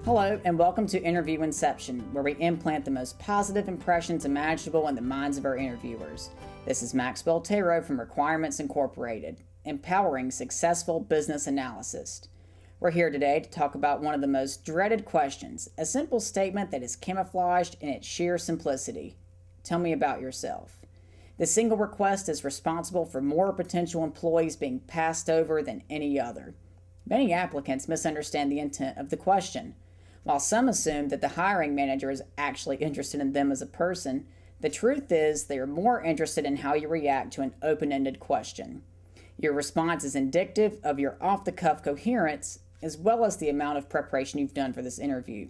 Hello, and welcome to Interview Inception, where we implant the most positive impressions imaginable in the minds of our interviewers. This is Maxwell Tarot from Requirements Incorporated, empowering successful business analysts. We're here today to talk about one of the most dreaded questions, a simple statement that is camouflaged in its sheer simplicity. Tell me about yourself. This single request is responsible for more potential employees being passed over than any other. Many applicants misunderstand the intent of the question. While some assume that the hiring manager is actually interested in them as a person, the truth is they are more interested in how you react to an open-ended question. Your response is indicative of your off-the-cuff coherence, as well as the amount of preparation you've done for this interview.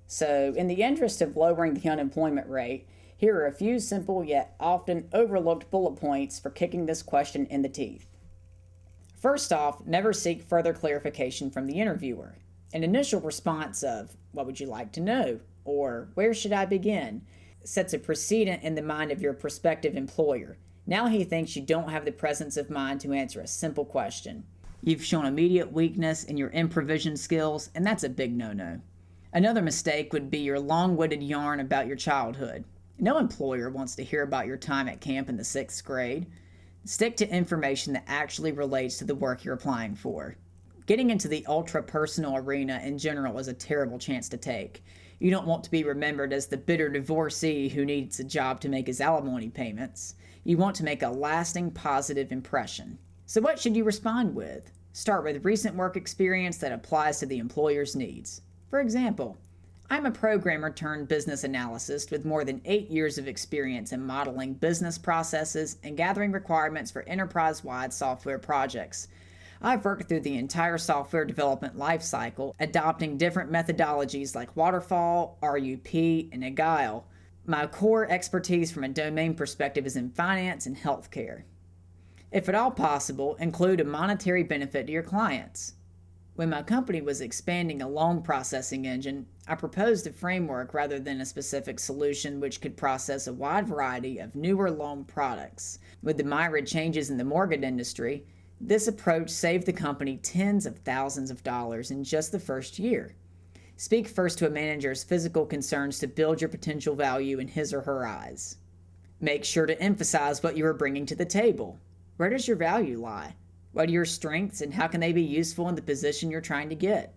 So, in the interest of lowering the unemployment rate, here are a few simple yet often overlooked bullet points for kicking this question in the teeth. First off, never seek further clarification from the interviewer. An initial response of, "What would you like to know?" or "Where should I begin?" sets a precedent in the mind of your prospective employer. Now he thinks you don't have the presence of mind to answer a simple question. You've shown immediate weakness in your improvisation skills, and that's a big no-no. Another mistake would be your long-winded yarn about your childhood. No employer wants to hear about your time at camp in the 6th grade. Stick to information that actually relates to the work you're applying for. Getting into the ultra-personal arena in general is a terrible chance to take. You don't want to be remembered as the bitter divorcee who needs a job to make his alimony payments. You want to make a lasting positive impression. So what should you respond with? Start with recent work experience that applies to the employer's needs. For example, I'm a programmer turned business analyst with more than 8 years of experience in modeling business processes and gathering requirements for enterprise-wide software projects. I've worked through the entire software development lifecycle, adopting different methodologies like Waterfall, RUP, and Agile. My core expertise from a domain perspective is in finance and healthcare. If at all possible, include a monetary benefit to your clients. When my company was expanding a loan processing engine, I proposed a framework rather than a specific solution which could process a wide variety of newer loan products. With the myriad changes in the mortgage industry, this approach saved the company tens of thousands of dollars in just the first year. Speak first to a manager's physical concerns to build your potential value in his or her eyes. Make sure to emphasize what you are bringing to the table. Where does your value lie? What are your strengths and how can they be useful in the position you're trying to get?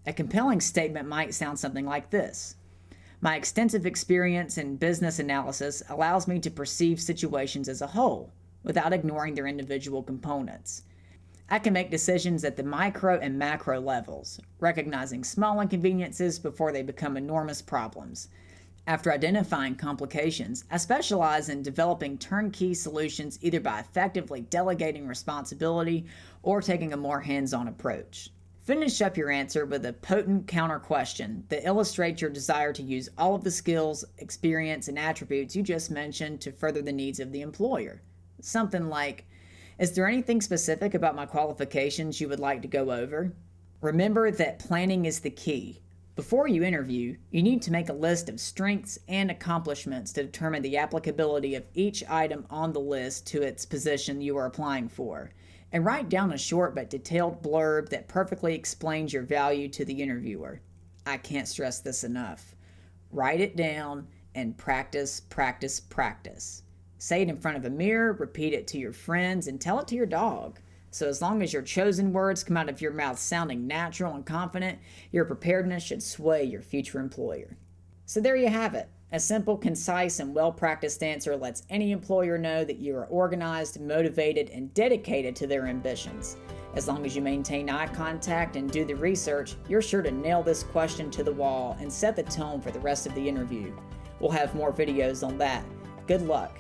A compelling statement might sound something like this. My extensive experience in business analysis allows me to perceive situations as a whole, without ignoring their individual components. I can make decisions at the micro and macro levels, recognizing small inconveniences before they become enormous problems. After identifying complications, I specialize in developing turnkey solutions either by effectively delegating responsibility or taking a more hands-on approach. Finish up your answer with a potent counter question that illustrates your desire to use all of the skills, experience, and attributes you just mentioned to further the needs of the employer. Something like, "Is there anything specific about my qualifications you would like to go over?" Remember that planning is the key. Before you interview, you need to make a list of strengths and accomplishments to determine the applicability of each item on the list to its position you are applying for. And write down a short but detailed blurb that perfectly explains your value to the interviewer. I can't stress this enough. Write it down and practice, practice, practice. Say it in front of a mirror, repeat it to your friends, and tell it to your dog. So as long as your chosen words come out of your mouth sounding natural and confident, your preparedness should sway your future employer. So there you have it. A simple, concise, and well-practiced answer lets any employer know that you are organized, motivated, and dedicated to their ambitions. As long as you maintain eye contact and do the research, you're sure to nail this question to the wall and set the tone for the rest of the interview. We'll have more videos on that. Good luck.